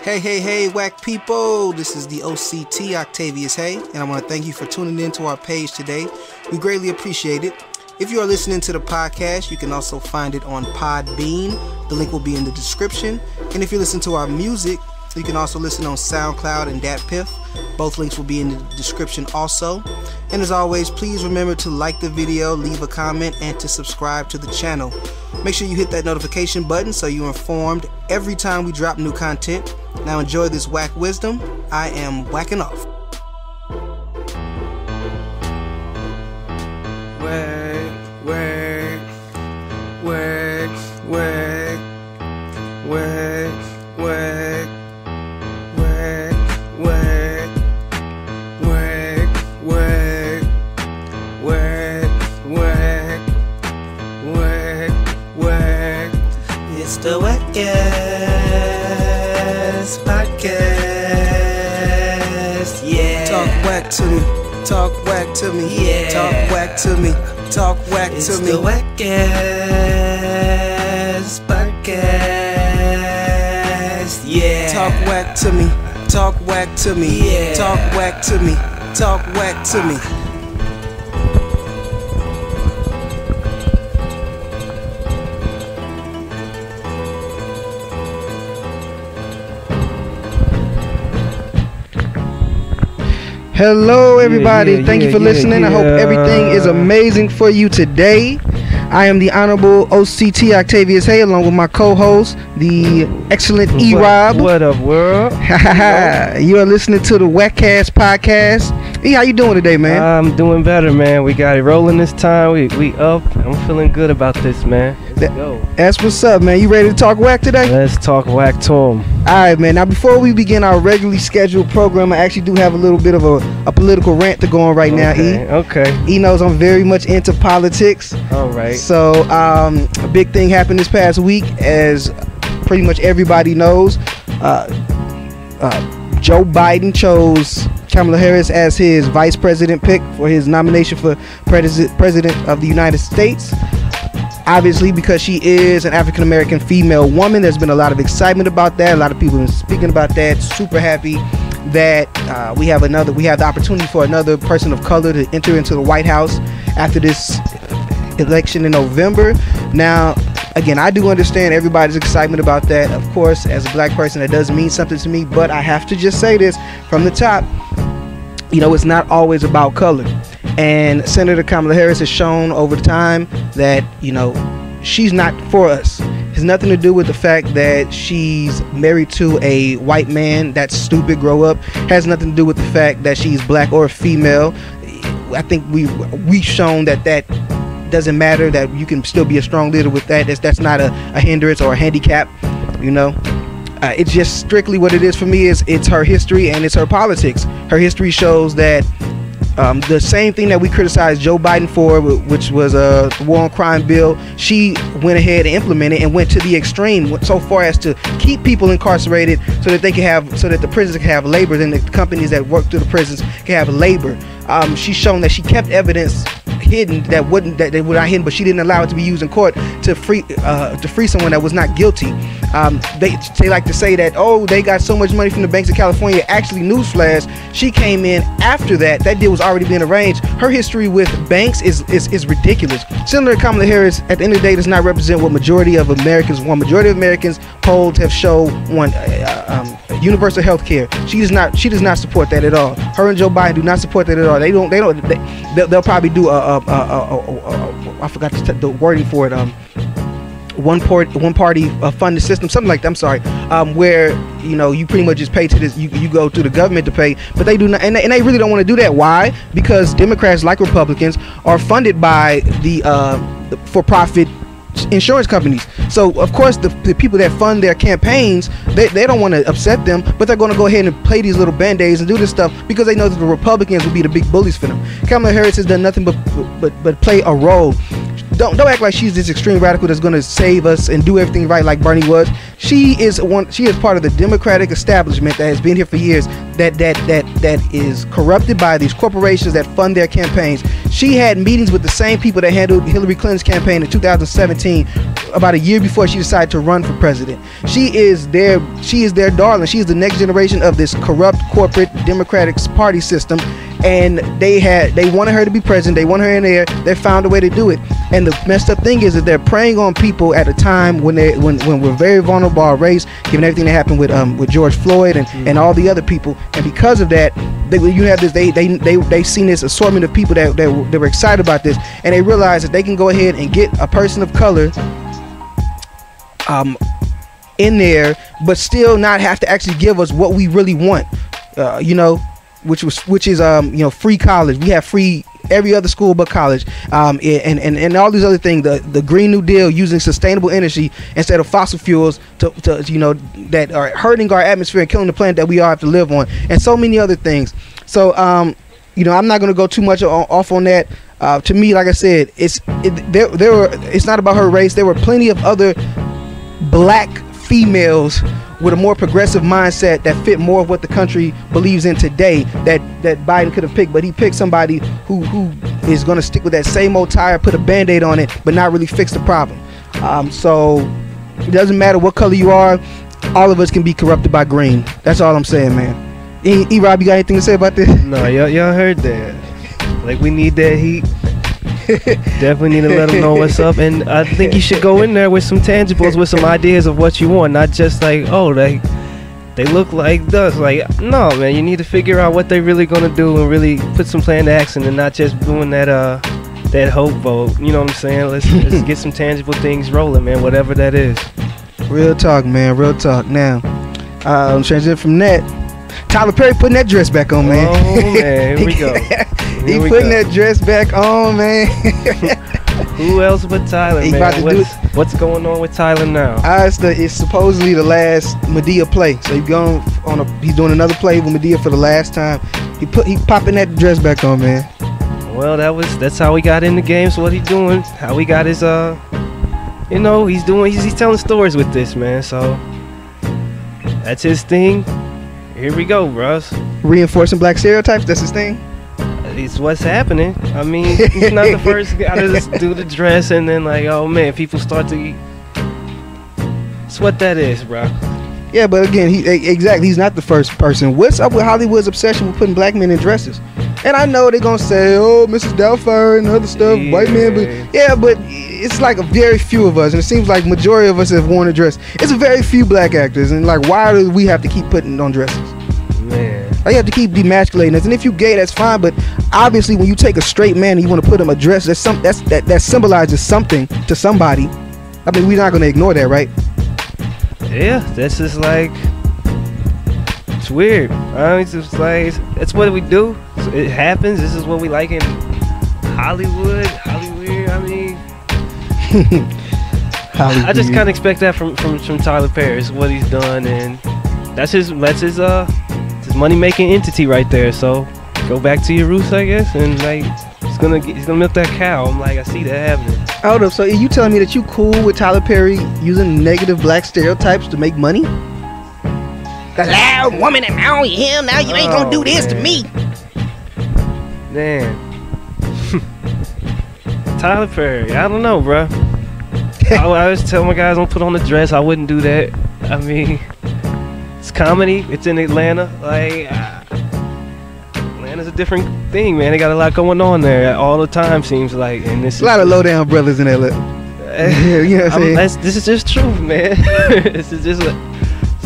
Hey, WACC people, this is the OCT, Octavius Haye, and I want to thank you for tuning in to our page today. We greatly appreciate it. If you are listening to the podcast, you can also find it on PODBEAN. The link will be in the description. And if you listen to our music, you can also listen on SoundCloud and DatPiff. Both links will be in the description also. And as always, please remember to like the video, leave a comment, and to subscribe to the channel. Make sure you hit that notification button so you're informed every time we drop new content. Now enjoy this WACC wisdom. I am whacking off. It's the WACCast podcast, yeah. Talk WACC to me, talk WACC to me, yeah. Talk WACC to me, talk WACC to me. It's the WACCast podcast, yeah. Talk WACC to me, talk WACC to me, yeah. Talk WACC to me, talk WACC to me. Hello everybody, thank you for listening. I hope everything is amazing for you today. I am the Honorable OCT Octavius Haye, along with my co-host, the excellent E-Rob. What up, world? You are listening to the WACCast podcast. E, how you doing today, man? I'm doing better, man. We got it rolling this time. We up. I'm feeling good about this, man. Let's go. That's what's up, man. You ready to talk WACC today? Let's talk WACC to 'em. All right, man. Now, before we begin our regularly scheduled program, I actually do have a little bit of a political rant to go on right now, E. Okay. E knows I'm very much into politics. All right. So, a big thing happened this past week, as pretty much everybody knows. Joe Biden chose Kamala Harris as his vice president pick for his nomination for president of the United States. Obviously, because she is an African American female woman, there's been a lot of excitement about that. A lot of people have been speaking about that. Super happy that we have the opportunity for another person of color to enter into the White House after this election in November. Now, again, I do understand everybody's excitement about that. Of course, as a black person, that does mean something to me, but I have to just say this from the top. You know, it's not always about color. And Senator Kamala Harris has shown over time that, you know, she's not for us. It has nothing to do with the fact that she's married to a white man. That's stupid, grow up. It has nothing to do with the fact that she's black or female. I think we've shown that doesn't matter, that you can still be a strong leader with that. That's not a hindrance or a handicap, you know. It's just strictly what it is for me. It's her history and it's her politics. Her history shows that the same thing that we criticized Joe Biden for, which was the war on crime bill, she went ahead and implemented and went to the extreme so far as to keep people incarcerated so that the prisons can have labor, and the companies that work through the prisons can have labor. She's shown that she kept evidence hidden that they were not hidden, but she didn't allow it to be used in court to free someone that was not guilty. They like to say that, oh, they got so much money from the banks of California. Actually, newsflash, she came in after that deal was already being arranged. Her history with banks is ridiculous. Senator Kamala Harris, at the end of the day, does not represent what majority of Americans want. Majority of Americans polls have shown universal health care. She does not support that at all. Her and Joe Biden do not support that at all. They'll probably do I forgot the wording for it. One party funded system, something like that. I'm sorry. Where, you know, you pretty much just pay to this. You go to the government to pay, but they do not, and they really don't want to do that. Why? Because Democrats, like Republicans, are funded by the for-profit insurance companies. So of course the people that fund their campaigns, they don't want to upset them, but they're going to go ahead and play these little band-aids and do this stuff because they know that the Republicans will be the big bullies for them. Kamala Harris has done nothing but play a role. Don't act like she's this extreme radical that's going to save us and do everything right like Bernie was. She is part of the Democratic establishment that has been here for years, that is corrupted by these corporations that fund their campaigns. She had meetings with the same people that handled Hillary Clinton's campaign in 2017, about a year before she decided to run for president. She is their darling. She is the next generation of this corrupt corporate Democratic Party system, and they wanted her to be president. They wanted her in there. They found a way to do it. And the messed up thing is that they're preying on people at a time when we're very vulnerable our race, given everything that happened with George Floyd and all the other people. And because of that, you have this. They seen this assortment of people that were excited about this, and they realized that they can go ahead and get a person of color in there, but still not have to actually give us what we really want. Which is free college. We have free every other school but college, and all these other things. The Green New Deal, using sustainable energy instead of fossil fuels to that are hurting our atmosphere and killing the planet that we all have to live on, and so many other things. So I'm not going to go too much off on that. To me, like I said, it's not about her race. There were plenty of other black females with a more progressive mindset that fit more of what the country believes in today that Biden could have picked, but he picked somebody who is going to stick with that same old tire, put a band-aid on it, but not really fix the problem. So it doesn't matter what color you are, all of us can be corrupted by green. That's all I'm saying, man. E-Rob, you got anything to say about this? No, y'all heard that. Like, we need that heat. Definitely need to let them know what's up, and I think you should go in there with some tangibles, with some ideas of what you want, not just like, oh, they look like this. Like, no, man, you need to figure out what they're really gonna do and really put some plan to action, and not just doing that hope vote. You know what I'm saying? Let's get some tangible things rolling, man, whatever that is. Real talk, man, real talk. Now, transition from that, Tyler Perry putting that dress back on, man. Oh, man, here we go. He putting that dress back on, man. Who else but Tyler, man? What's going on with Tyler now? It's supposedly the last Madea play. So he's doing another play with Madea for the last time. He popping that dress back on, man. Well, that's how he got in the game. So what he doing? How he got his he's telling stories with this, man. So that's his thing. Here we go, bros. Reinforcing black stereotypes. That's his thing. It's what's happening. I mean, he's not the first guy to just do the dress and then like, oh man, people start to eat. It's what that is, bro. Yeah, but again, he's not the first person. What's up with Hollywood's obsession with putting black men in dresses? And I know they're gonna say, oh, Mrs. Doubtfire and other stuff, yeah. White man, but it's like a very few of us, and it seems like majority of us have worn a dress. It's a very few black actors, and like, why do we have to keep putting on dresses? Man. You have to keep demasculating us, and if you gay, that's fine. But obviously, when you take a straight man and you want to put him a dress, that symbolizes something to somebody. I mean, we're not going to ignore that, right? Yeah, that's just like, it's weird. It's just like, that's what we do. It happens. This is what we like in Hollywood. I mean, Hollywood. I just kind of expect that from Tyler Perry. It's what he's done, and that's his money making entity right there. So go back to your roots, I guess, and like he's gonna milk that cow. I'm like, I see that happening. Hold up, so are you telling me that you cool with Tyler Perry using negative black stereotypes to make money? The loud woman and now him, now you ain't gonna do this to me. Man. Tyler Perry, I don't know, bro. I always tell my guys, don't put on the dress. I wouldn't do that. I mean, it's comedy. It's in Atlanta. Like, Atlanta's a different thing, man. They got a lot going on there all the time, seems like. And this a lot of low down brothers in LA. You know what I'm saying? This is just truth, man. This is just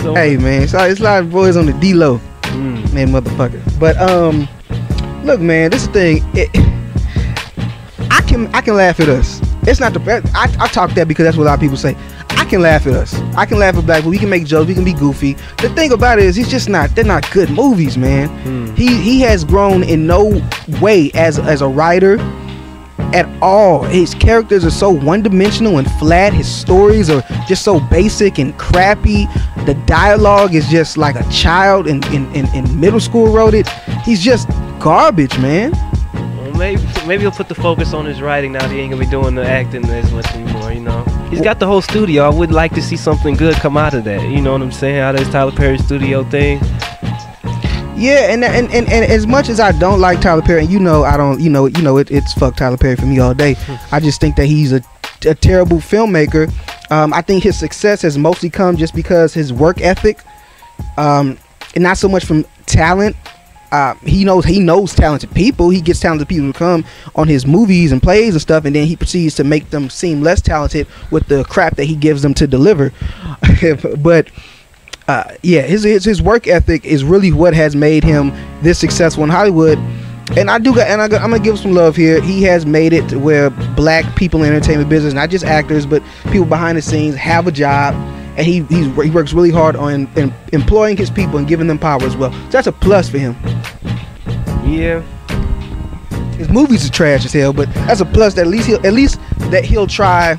so. Hey, man, it's a lot of boys on the D-low, man, motherfucker. But look, man, this thing, I can laugh at us. It's not the I talk that because that's what a lot of people say. I can laugh at us. I can laugh at black people. We can make jokes. We can be goofy. The thing about it is, they're not good movies, man. He has grown in no way as a writer at all. His characters are so one-dimensional and flat. His stories are just so basic and crappy. The dialogue is just like a child in middle school wrote it. He's just garbage, man. Maybe he'll put the focus on his writing now. He ain't gonna be doing the acting as much anymore, you know. He's got the whole studio. I would like to see something good come out of that. You know what I'm saying? Out of his Tyler Perry studio thing. Yeah, and as much as I don't like Tyler Perry, and I don't, it's fuck Tyler Perry for me all day. I just think that he's a terrible filmmaker. I think his success has mostly come just because his work ethic, and not so much from talent. He knows talented people. He gets talented people to come on his movies and plays and stuff, and then he proceeds to make them seem less talented with the crap that he gives them to deliver. But his work ethic is really what has made him this successful in Hollywood. And I'm gonna give him some love here. He has made it to where black people in entertainment business, not just actors, but people behind the scenes, have a job, and he works really hard on employing his people and giving them power as well. So that's a plus for him. Yeah. His movies are trash as hell, but that's a plus that at least he'll try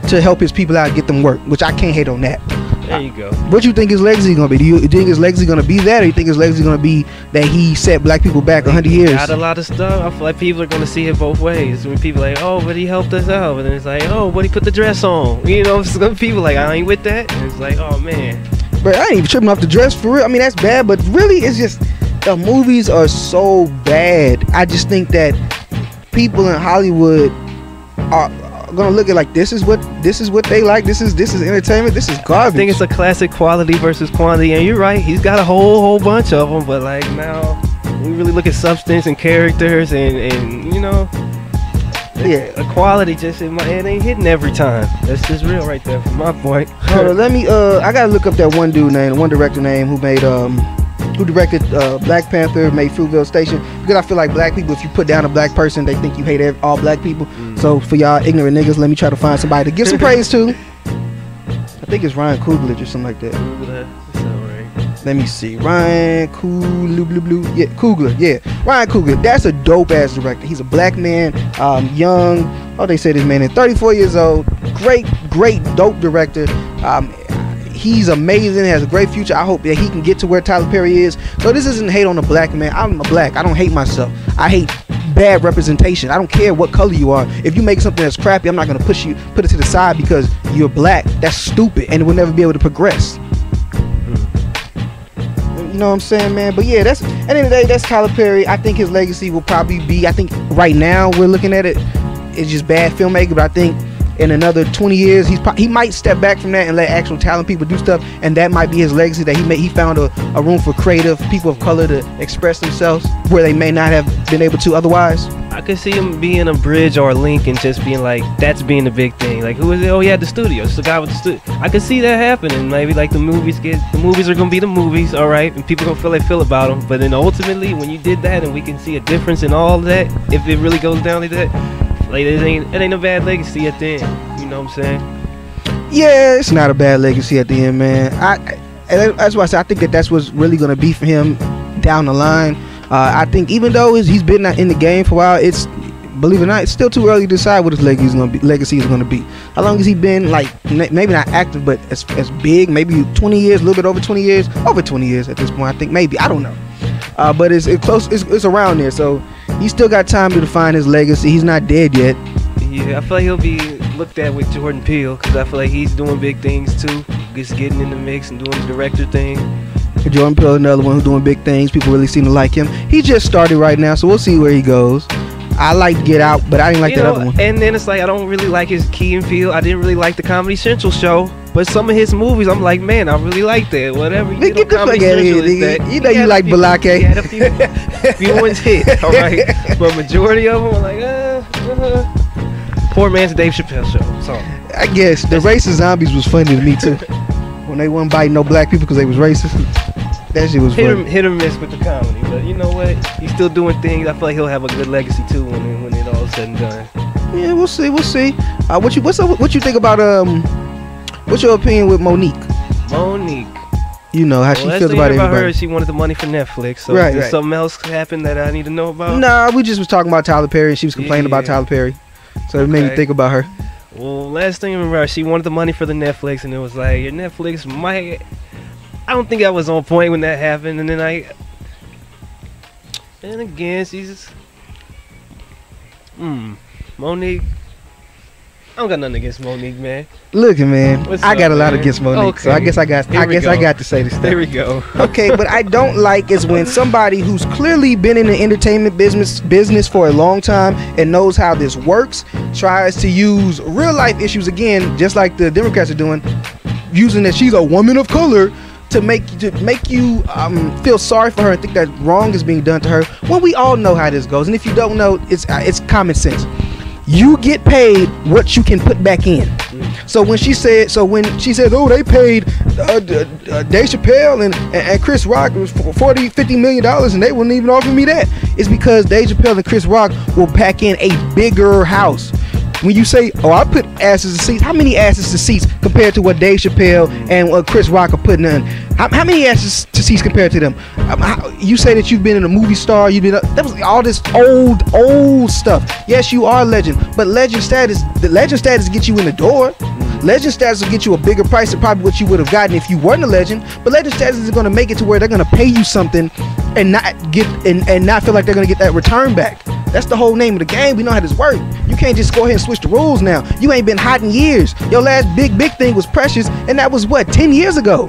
to help his people out and get them work, which I can't hate on that. There you go. What you think his legacy gonna be? Do you think his legacy gonna be that, or you think his legacy gonna be that he set black people back 100 years? Got a lot of stuff. I feel like people are gonna see it both ways. When people are like, oh, but he helped us out, and then it's like, oh, but he put the dress on. Some people like, I ain't with that, and it's like, oh man. But I ain't even tripping off the dress for real. I mean, that's bad, but really, it's just the movies are so bad. I just think that people in Hollywood are gonna look at like this is what they like. This is entertainment. This is garbage. I think it's a classic quality versus quantity, and you're right. He's got a whole bunch of them, but like now we really look at substance and characters, and the quality just it ain't hitting every time. That's just real right there from my point. Hold on, let me. I gotta look up that one director name who made who directed Black Panther, made Fruitvale Station, because I feel like black people, if you put down a black person, they think you hate all black people. So for y'all ignorant niggas, let me try to find somebody to give some praise to. I think it's Ryan Coogler or something like that. Let me see. Ryan Coogler. Yeah, Ryan Coogler. That's a dope ass director. He's a black man, young. Oh, they say this man is 34 years old. Great, dope director. He's amazing, has a great future. I hope that he can get to where Tyler Perry is. So this isn't hate on a black man. I'm a black. I don't hate myself. I hate bad representation. I don't care what color you are. If you make something that's crappy, I'm not gonna put it to the side because you're black. That's stupid, and it will never be able to progress. You know what I'm saying, man? But yeah, at the end of the day, that's Tyler Perry. I think his legacy will probably be, I think right now we're looking at it, it's just bad filmmaking, but I think in another 20 years, he might step back from that and let actual talent people do stuff, and that might be his legacy, that he found a room for creative people of color to express themselves where they may not have been able to otherwise. I could see him being a bridge or a link and just being like, that's being the big thing. Like, who is it? Oh, he had the studio. It's the guy with the studio. I could see that happening. Maybe like the movies are gonna be the movies, all right, and people gonna feel they feel about them. But then ultimately, when you did that, and we can see a difference in all of that, if it really goes down like that, like it ain't a bad legacy at the end. You know what I'm saying? Yeah, it's not a bad legacy at the end, man. That's why I say I think that's what's really gonna be for him down the line. I think even though he's been in the game for a while, it's, believe it or not, it's still too early to decide what his legacy is gonna be. How long has he been, like, maybe not active, but as big? Maybe 20 years, a little bit over 20 years, over 20 years at this point. I think maybe, I don't know. But it's close. It's around there. So he's still got time to define his legacy. He's not dead yet. Yeah, I feel like he'll be looked at with Jordan Peele, because I feel like he's doing big things too. Just getting in the mix and doing the director thing. Jordan Peele, another one who's doing big things. People really seem to like him. He just started right now, so we'll see where he goes. I like Get Out, but I didn't like that other one. And then it's like, I don't really like his Key and Peele. I didn't really like the Comedy Central show, but some of his movies, I'm like, man, I really like that. Whatever you get the Comedy Central is that. You know you like Balake. He had a few ones hit, all right, but majority of them are like, poor man's Dave Chappelle show. So I guess the racist zombies was funny to me too. When they wasn't biting no black people because they was racist. That shit was funny. Hit or miss with the comedy, but you know what? He's still doing things. I feel like he'll have a good legacy too when it all is said and done. Yeah, we'll see. What you think about what's your opinion with Monique? You know how she feels about everybody. Her, she wanted the money for Netflix. So right. Did something else happen that I need to know about? Nah, we just was talking about Tyler Perry, and she was complaining about Tyler Perry. So it made me think about her. Well, last thing I remember, she wanted the money for the Netflix, and it was like, your Netflix might... I don't think I was on point when that happened, and then and again, she's... Monique... don't got nothing against Monique, man. Look, man, What's I got up, a lot man? against Monique, so I Okay. guess I got to say this stuff. There we go. Okay, but I don't like is when somebody who's clearly been in the entertainment business for a long time and knows how this works tries to use real life issues again, just like the Democrats are doing, using that she's a woman of color to make you feel sorry for her and think that wrong is being done to her. When we all know how this goes, and if you don't know, it's common sense. You get paid what you can put back in. So when she said, oh, they paid Dave Chappelle and Chris Rock was $40-50 million and they wouldn't even offer me that, it's because Dave Chappelle and Chris Rock will pack in a bigger house. When you say, oh, I put asses to seats, how many asses to seats compared to what Dave Chappelle and Chris Rock are putting in? How many asses to seats compared to them? You say that you've been in a movie star, that was all this old stuff. Yes, you are a legend, but the legend status gets you in the door. Legend status will get you a bigger price than probably what you would have gotten if you weren't a legend. But legend status is going to make it to where they're going to pay you something and not get and not feel like they're going to get that return back. That's the whole name of the game. We know how this works. You can't just go ahead and switch the rules now. You ain't been hot in years. Your last big thing was Precious, and that was what, 10 years ago.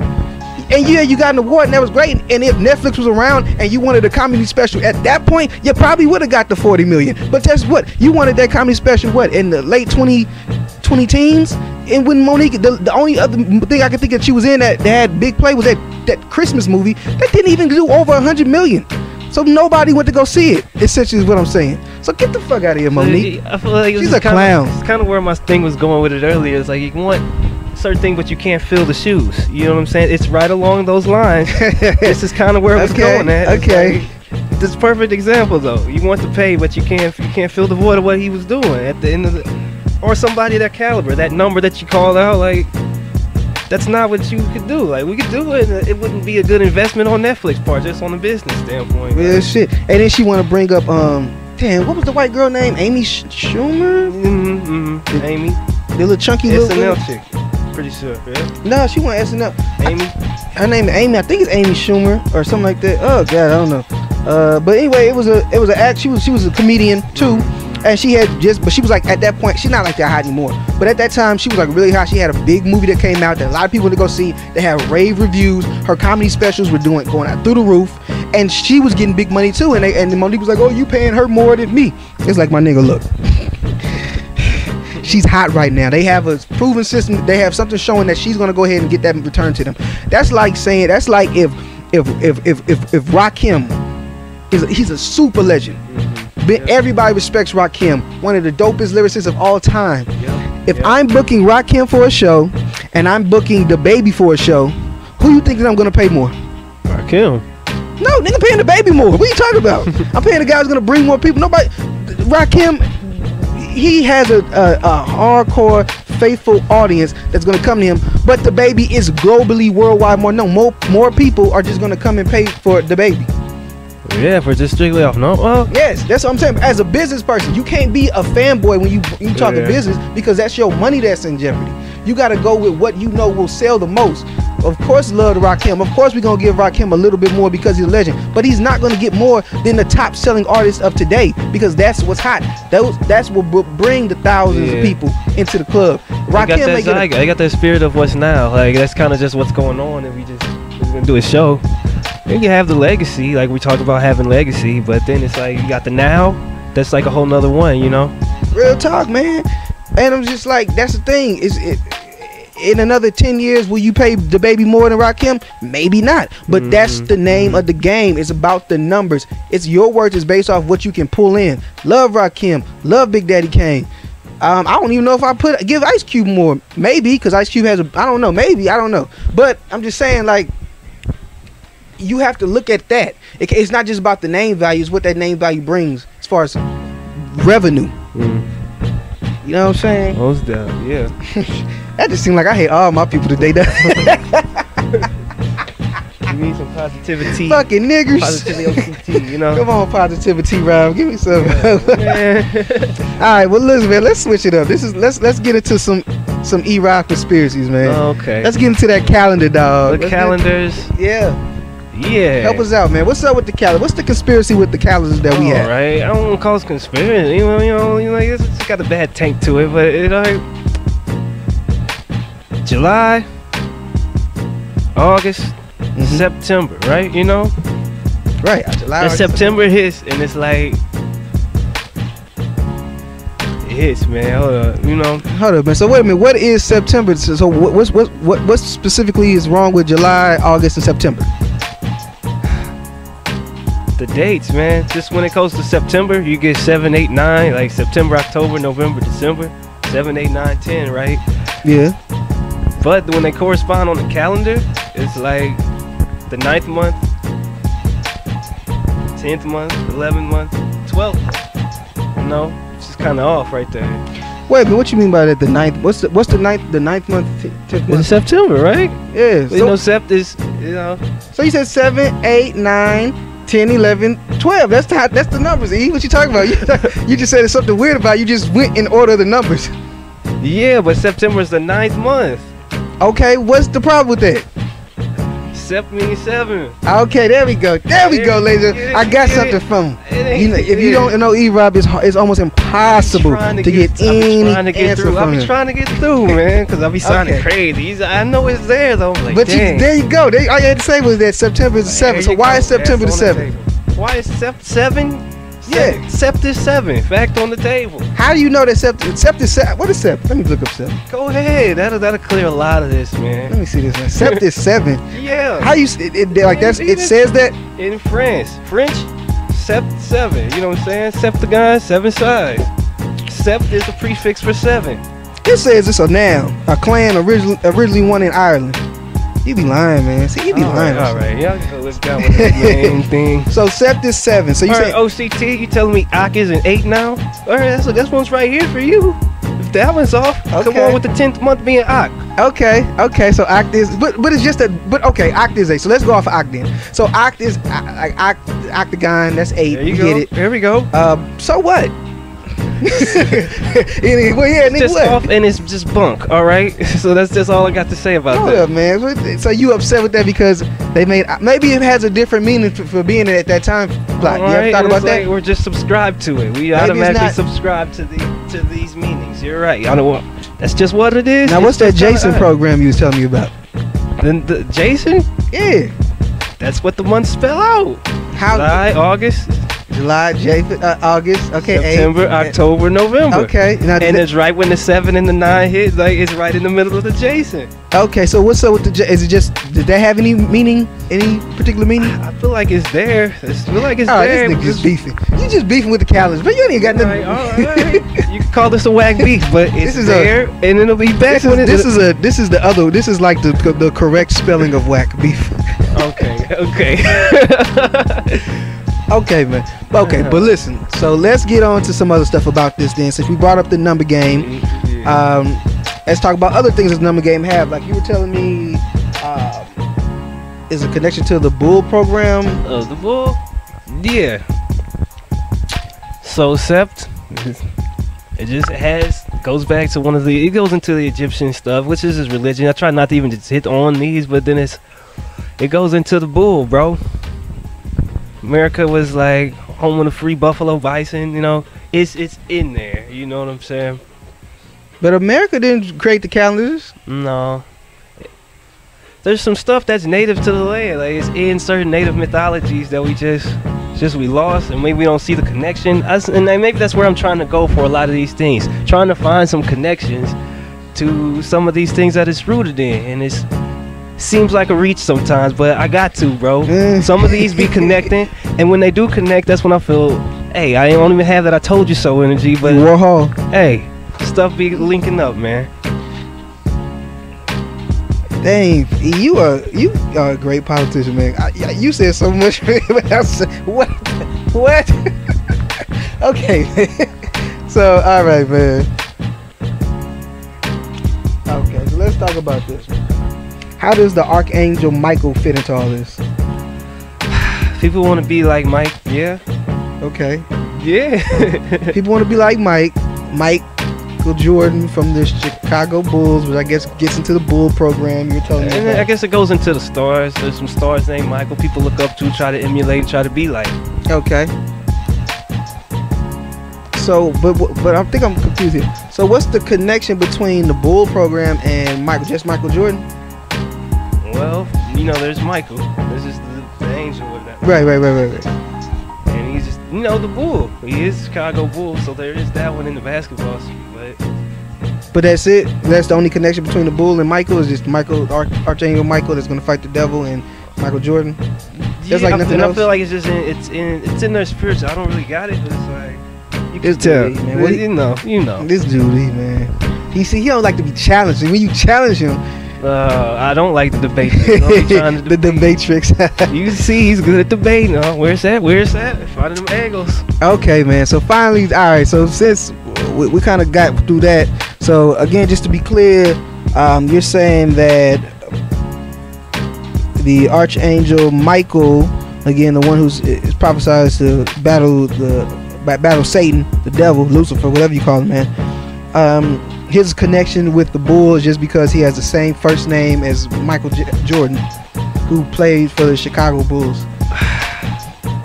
And yeah, you got an award and that was great. And if Netflix was around and you wanted a comedy special at that point, you probably would have got the 40 million. But that's what you wanted, that comedy special what, in the late 20 teens. And when Monique, the only other thing I could think that she was in that had big play was that Christmas movie that didn't even do over 100 million. So nobody went to go see it. Essentially is what I'm saying. So get the fuck out of here, Monique. I feel like she's a clown. It's kind of where my thing was going with it earlier. It's like you want certain thing, but you can't fill the shoes. You know what I'm saying? It's right along those lines. This is kind of where it was going at. Okay. This is a perfect example though. You want to pay, but you can't fill the void of what he was doing at the end of the, or somebody that caliber, that number that you called out, like that's not what you could do. Like we could do it. It wouldn't be a good investment on Netflix part, just on the business standpoint. Yeah, shit. And then she want to bring up damn, what was the white girl name? Amy Schumer? Amy. The little chunky SNL little chick. Pretty sure, yeah. No, she went SNL. Amy. Her name is Amy. I think it's Amy Schumer or something like that. Oh god, I don't know. But anyway, it was an act. She was a comedian too. And she was like, at that point, she's not like that hot anymore. But at that time, she was like really hot. She had a big movie that came out that a lot of people went to go see. They had rave reviews. Her comedy specials were going out through the roof. And she was getting big money too. And Monique was like, oh, you paying her more than me. It's like, my nigga, look. She's hot right now. They have a proven system. They have something showing that she's gonna go ahead and get that return to them. That's like saying, that's like if Rakim he's a super legend. Everybody respects Rakim, one of the dopest lyricists of all time. If I'm booking Rakim for a show and I'm booking the baby for a show, who you think that I'm gonna pay more? Rakim. No, nigga, paying the baby more. What are you talking about? I'm paying the guy who's gonna bring more people. Nobody. Rakim, he has a hardcore, faithful audience that's gonna come to him. But the baby is globally, worldwide more known. More people are just gonna come and pay for the baby. Yeah, for just strictly off, no? Well, yes, that's what I'm saying. As a business person, you can't be a fanboy when you talking business, because that's your money that's in jeopardy. You got to go with what you know will sell the most. Of course, love to Rakim. Of course, we're going to give Rakim a little bit more because he's a legend. But he's not going to get more than the top selling artists of today, because that's what's hot. That's what will bring the thousands of people into the club. Rakim, they got that spirit of what's now. Like, that's kind of just what's going on, and we're going to do a show. You can have the legacy, like we talk about having legacy, but then it's like you got the now. That's like a whole nother one, you know? Real talk, man. And I'm just like, that's the thing. In another 10 years, will you pay the baby more than Rakim? Maybe not. But that's the name of the game. It's about the numbers. It's your worth is based off what you can pull in. Love Rakim. Love Big Daddy Kane. I don't even know if I give Ice Cube more. Maybe, because Ice Cube has I don't know. Maybe, I don't know. But I'm just saying, like, you have to look at that. It's not just about the name value, it's what that name value brings as far as revenue. You know what I'm saying? Most down, yeah. That just seemed like I hate all my people today. You need some positivity. Fucking niggers. Positivity OCT, you know? Come on, positivity, Rob. Give me some. Alright, well listen, man, let's switch it up. Let's get into some E-Rock conspiracies, man. Okay. Let's get into that calendar, dog. The calendars. Yeah. Yeah. Help us out, man. What's up with the calendar? What's the conspiracy with the calendars that we have? Right. I don't want to call it conspiracy. You know, it's got a bad tank to it, but it July, August, September, right? You know. Right. July. And September hits, and it's like it hits, man. Hold up, you know. Hold up, man. So wait a minute. What is September? So what specifically is wrong with July, August, and September? The dates, man. Just when it goes to September, you get 7, 8, 9, like September, October, November, December, 7, 8, 9, 10, right? Yeah. But when they correspond on the calendar, it's like the 9th month, 10th month, 11th month, 12th month. You know, it's just kind of off right there. Wait, but what you mean by that? The 9th? What's the ninth? The 9th month, 10th month? It's September, right? Yeah. You know, Sept is, you know. So you said 7, 8, 9, 10, 11, 12. That's the numbers, E. What you talking about? You just said it's something weird about it. You just went in order of the numbers. Yeah, but September is the 9th month. Okay, what's the problem with that? Sept means 7. Okay, there we go. There we go, ladies. I got something from him. You know, if you don't know E-Rob, it's almost impossible to get any answer from him. I be trying to get through, man, because I be sounding crazy. I know it's there, though. Like, but there you go. All you had to say was that September is the 7th. So why is September the 7th? Why is Sept 7? Yeah. Sept is 7. Fact on the table. How do you know that Sept is 7? What is Sept? Let me look up Sept. Go ahead. That'll clear a lot of this, man. Let me see this, man. Sept is 7. Yeah. How you like that's it says that in French, Sept 7. You know what I'm saying? Septagon, 7 sides. Sept is a prefix for 7. It says it's a noun, a clan originally one in Ireland. You be lying, man. See, you be lying. All right, y'all can go look down with that main thing. So Sept is 7. So you say OCT? You telling me Ak is an 8 now? All right, that's one's right here for you. If that one's off, come on with the 10th month being Ak. Okay. So Oct is, but it's just okay. Oct is 8. So let's go off of Oct then. So Oct is octagon. That's 8. There you we go. get it. There we go. So what? Anyway, it's just off and it's just bunk. All right. So that's just all I got to say about Hold that. up, man. So you upset with that because they made maybe it has a different meaning for being at that time. Like, you ever thought about that? Like we're just subscribed to it. We automatically subscribe to these meanings. You're right. I don't want. That's just what it is. Now, what's that Jason program you was telling me about? The Jason? Yeah. That's what the months spell out. How? July, August. August. Okay. September, 8. October, November. Okay. Now, and it's right when the 7 and the 9 hit. Like it's right in the middle of the Jason. Okay. So what's up with the? Is it just? Did that have any meaning? Any particular meaning? I feel like it's there. I feel like it's there. there. This nigga just beefing. You just beefing with the calendars, but you ain't got nothing. All right. You can call this a whack beef, but it's there, and it'll be back. This is like the correct spelling of whack beef. Okay. Okay, man. Okay, but listen. So let's get on to some other stuff about this then. Since we brought up the number game, let's talk about other things that the number game have. Like you were telling me, is a connection to the Bull program. The Bull? Yeah. So Sept, it just goes back to it goes into the Egyptian stuff, which is his religion. I try not to even just hit on these, but then it goes into the Bull, bro. America was like home of the free buffalo bison, you know. It's in there, you know what I'm saying? But America didn't create the calendars. No. There's some stuff that's native to the land. Like it's in certain native mythologies that we we lost, and maybe we don't see the connection. And maybe that's where I'm trying to go for a lot of these things. Trying to find some connections to some of these things that it's rooted in, and it's seems like a reach sometimes, but I got to, bro. Some of these be connecting, and when they do connect, that's when I feel, hey, I don't even have that I told you so energy, but Warhol. Hey, stuff be linking up, man. Dang, you are a great politician, man. You said so much, man. What? Okay, so all right, man. Okay, so let's talk about this. How does the Archangel Michael fit into all this? People want to be like Mike, yeah. Okay. Yeah. People want to be like Mike. Mike Michael Jordan from the Chicago Bulls, which I guess gets into the Bull program. You're telling me. And about. I guess it goes into the stars. There's some stars named Michael. People look up to, try to emulate, try to be like. Okay. So, but I think I'm confused here. So, what's the connection between the Bull program and Michael Jordan? Well, there's Michael. This is the angel of that. Right. And he's just, the Bull. He is Chicago Bull, so there is that one in the basketball. But that's it. That's the only connection between the Bull and Michael. Is just Archangel Michael that's gonna fight the devil, and Michael Jordan. There's like nothing else. I feel like it's just it's in their spirits. I don't really got it, but it's like you can tell, man. Well, you know. This dude, man. He don't like to be challenged. And when you challenge him, I don't like the debate. The debate tricks. You see, he's good at debating. Where's that? Finding them angles. Okay, man. So finally, all right. So since we kind of got through that, so again, just to be clear, you're saying that the Archangel Michael, again, the one who's is prophesied to battle Satan, the devil, Lucifer, whatever you call him, man. His connection with the Bull is just because he has the same first name as Michael Jordan, who played for the Chicago Bulls.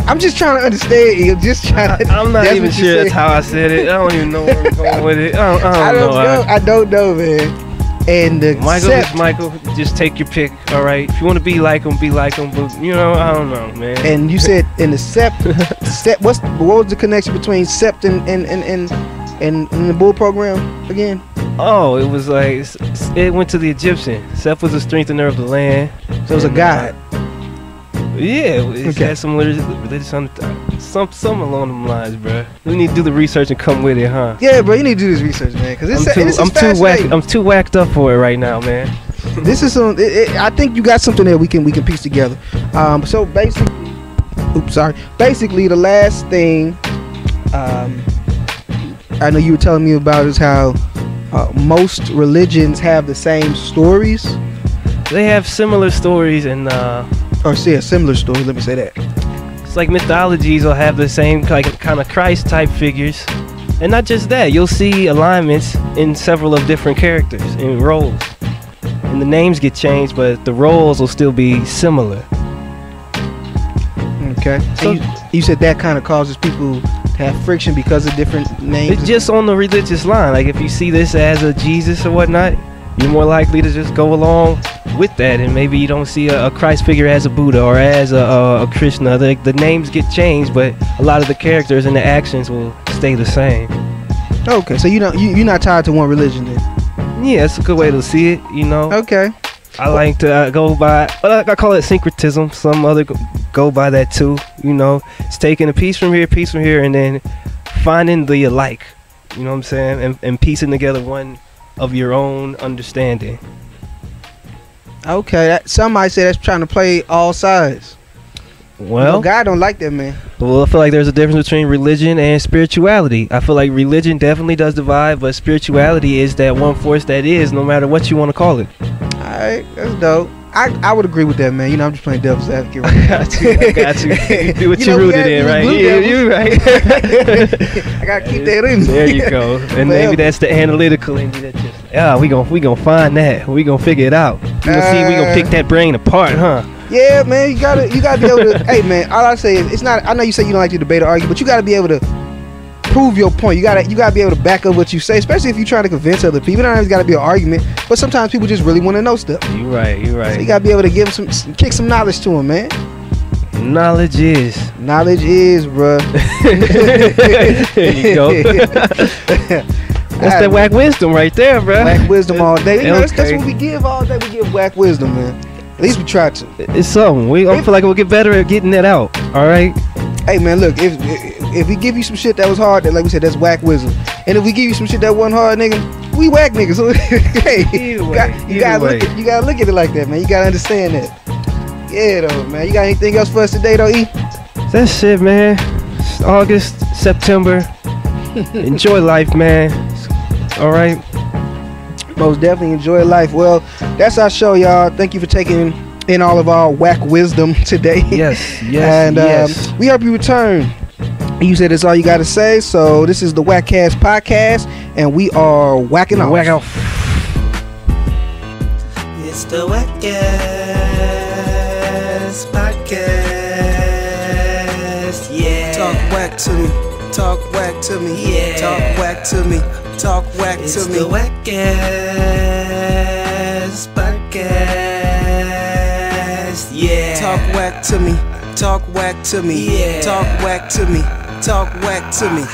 I'm just trying to understand. I'm not even sure that's how I said it. I don't even know where I'm going with it. I don't know. I don't know, man. And the Michael is Michael. Just take your pick. All right. If you want to be like him, be like him. But I don't know, man. And you said in the Sept, what was the connection between Sept and the Bull program again? Oh, it was like it went to the Egyptian. Seth was a strengthener of the land. So it was a god. Yeah, it had some religious some along them lines, bro. We need to do the research and come with it, huh? Yeah, bro, you need to do this research, man, because I'm too whacked up for it right now, man. This is some. I think you got something that we can piece together. So basically, basically the last thing I know you were telling me about is how most religions have the same stories. They have similar stories and or say a similar story. Let me say that. It's like mythologies will have the same kind of Christ type figures, and not just that. You'll see alignments in several of different characters and roles, and the names get changed, but the roles will still be similar. Okay. So you said that kind of causes people to have friction because of different names. It's just on the religious line. Like if you see this as a Jesus or whatnot, you're more likely to just go along with that, and maybe you don't see a Christ figure as a Buddha or as a Krishna. The names get changed, but a lot of the characters and the actions will stay the same. Okay, so you're not tied to one religion then? Yeah, it's a good way to see it, Okay. I like to go by, I call it syncretism. Some other go by that too. It's taking a piece from here, and then finding the alike. You know what I'm saying? And piecing together one of your own understanding. Okay, some might say that's trying to play all sides. Well, God don't like that, man. Well, I feel like there's a difference between religion and spirituality. I feel like religion definitely does divide, but spirituality is that one force that is, no matter what you want to call it. Alright, that's dope. I would agree with that, man. I'm just playing devil's advocate right now. I got you. You do what you rooted in, right? Yeah, you right. I gotta keep that in. There you go. And maybe that's the analytical in you that just, we gonna find that. We gonna figure it out. We gonna pick that brain apart, huh? Yeah, man. You gotta be able to. Hey, man. All I say is, it's not. I know you say you don't like to debate or argue, but you gotta be able to prove your point. You gotta be able to back up what you say, especially if you're trying to convince other people. It don't always gotta be an argument, but sometimes people just really want to know stuff. You're right. So you gotta be able to give them kick some knowledge to them, man. Knowledge is, bruh. There you go. That's that whack wisdom right there, bro. Whack wisdom all day. That's what we give all day. We give whack wisdom, man. At least we try to. It's something. I feel like we'll get better at getting that out. All right. Hey, man, look. If we give you some shit that was hard, that like we said, that's whack wisdom. And if we give you some shit that wasn't hard, nigga, we whack niggas. So hey, you gotta look at it like that, man. You gotta understand that. Yeah, though, man. You got anything else for us today, though, E? That's shit, man. It's August, September. Enjoy life, man. All right. Most definitely enjoy life. Well, that's our show, y'all. Thank you for taking in all of our whack wisdom today. Yes. And we hope you return You said that's all you got to say. So this is the WACCast podcast, and we are whacking off. Whack off. It's the WACCast podcast. Yeah. Talk whack to me. Talk whack to me. Yeah. Talk whack to me. Talk whack It's to the me. WACCast podcast. Yeah. Talk whack to me. Talk whack to me. Yeah. Talk whack to me. Talk whack to me.